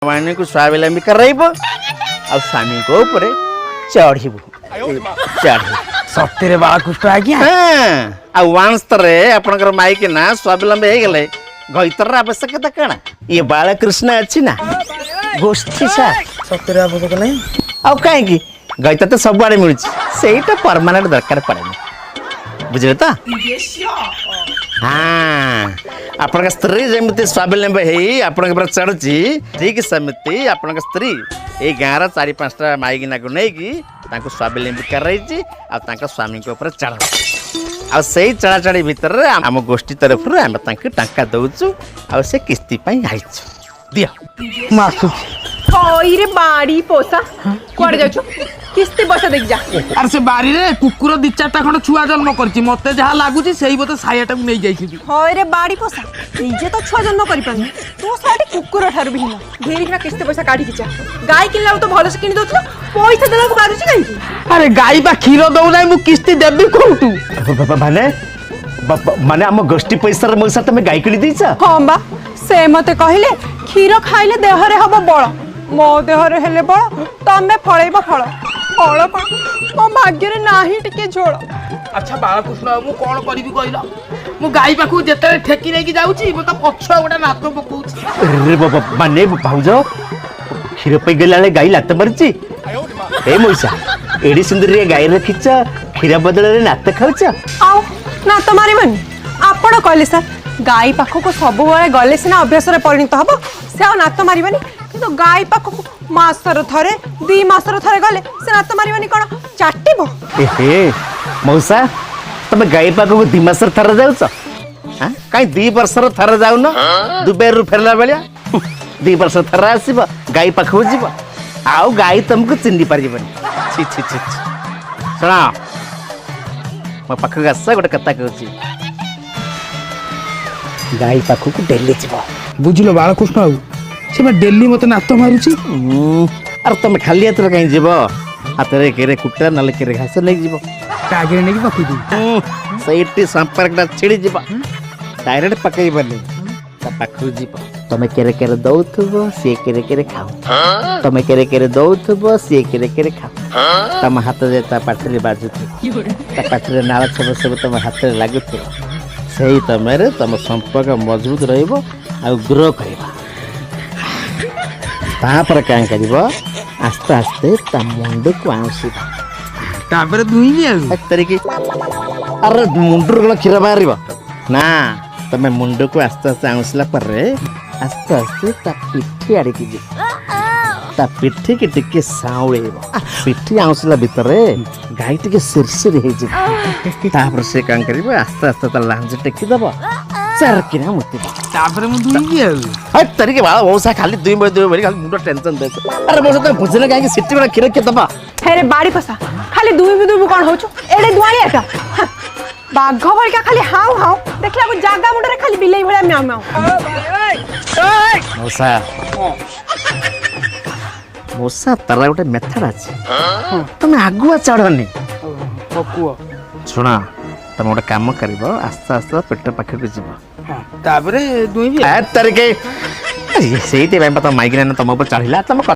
मान को स्वावलंबी कराइब आ स्वामी को ऊपर चढ़िबू सत्य बालकृष्ण आज्ञा आ वांस तरे आपनकर माई के ना स्वावलंबी हे गेले गईतर आवश्यकता काना ये बालकृष्ण अछि ना गोष्ठी सा सत्य आवश्यक नहीं आ काहे की गईतर तो सब आड़े मिलुछि सेटा परमानेंट दरकार पड़े बुझले तो हाँ आपन स्त्री जमती स्वावलंबी हेई आपन के चढ़ुची ठीक सेमती आपन स्त्री ए गाँव चारि पांचटा माइकिना को नहीं तांको स्वावलंबी कराइछि आ तांका स्वामी के ऊपर चढ़ा आ सेई चढ़ा चढ़ी भीतर आम गोष्ठी तरफ आम तांके टांका दउछु आ से किस्ती पई आइछु दिया मासु हई रे बाड़ी पोसा कुआडे जाउछु किस्ती पैसा देख जा अरे से बारी रे कुकुर दी चारटा खंड छुआ जन्म करछि मते जहा लागुछि सेही बते सायाटा को नै जाइछि हई रे बाड़ी पोसा निजे तो छुआ जन्म करि पानी तू साटी कुकुर ठार बिहिन घेरी ना किस्ती पैसा काढी किचा गाय किनला तो भलो से किनि दोथला पैसा देला को बाजुछि काई अरे गाई बा खीरो दउ नै मु किस्ती देबी कोठू माने माने हम गोष्ठी पैसा रे मोसा तमे गाय किनि दैछ हां बा से मते कहिले खीर खाइले देह रे हबो बळ मो देह रे हेले बळ तमे फळैबो फळ फळ कोन मो भाग्य रे नाही टिके झोळ अच्छा बालकृष्ण मु कोन करिबी कहिला मु गाई पाखु जेते ठेकी नै की जाउछि मु त पछ गोटा नातो पकोउछि अरे बाबा माने भाउजो खीर पे गेलाले गाय लात मारछि ए मोसा एडी सुंदरी गाय रखिछ खीर बदले नात खाउछ आउ नात मारिबनी आपण कहले सर गाई पाखको सब बेले गले सिना अभ्यास रे परिणत हबो से आ नात मारिबनी किंतु गाई पाखको मासर थरे 2 मासर थरे गले से नात मारिबनी कोन चाटिबो एहे मौसा तमे गाय पाखको 2 मासर थरे जाउछ हां काई 2 वर्षर थरे जाउ न दुबेर रु फेरला बेलिया 2 वर्ष थरे आसीबो गाय पाखको जीव आउ गाय तुमको चिन्नी परिबनी छी छी छी सुना म पाखको आस गोटे कथा कहूची गाय पाखको डेली जीव बुझिलो बालकृष्ण आउ से मैं डेली मते नातो मारुछि अरे तुम खाली हाथ कहीं जीव हाथ रे केरे कुटा नले केरे घास नहीं जीव कागरे नै की पकि दी सैटी संपर्क छिड़ी जीव डायरेक्ट पकई बने ता पाखु जीव तमे केरे केरे दउथबो से केरे केरे खाओ तमे केरे केरे दउथबो से केरे केरे खाओ तम हाथ जे ता पाटरे बाजुथि ता पाटरे नाळ छब सब तम हाथ रे लागुथि सेही तमेरे तम संपर्क मजबूत रहइबो आ ग्रो करइबो तापर कां करइबो आस्ते आस्ते ता मुंड को आउसिबो तापर दुई भी आ तरीके अरे मुंडर गला खीरा बाहरिबो ना तमे मुंड को आस्ते आस्ते आउसला पर रे आस्ते आस्ते ता पिठी आड़ी की ता पिठी के टिके साउळेबो पिठी आउसला भीतर गाय टिके सिरसिर हे जे तापर से कां करइबो आस्ते आस्ते ता लांज टेकी दबो चार किना मुति तापर मु दुई भी आ हट तरीके बाळा ओसा खाली 2 बजे खाली मुंड टेंशन दे अरे मोसा त बुझले काहे कि सिटी वाला खीर के दबा हे रे बाड़ी पोसा खाली दुई कोन होछु एडे दुआणी एटा बाघ भलिका खाली हाउ हाउ देखला वो जागा मुंडरे खाली बिलाई भलिया म्याऊ म्याऊ मोसा मोसा तारा गोटे मेथड अछि तुम आगुआ चढ़नी पकुआ सुना तुम गोटे काम करबो आस्ते आस्ते पेट पाखे को जीव तापर दुई भी आ तरीके सेही ते पता माइग्रेन तुम ऊपर चढ़िला तुम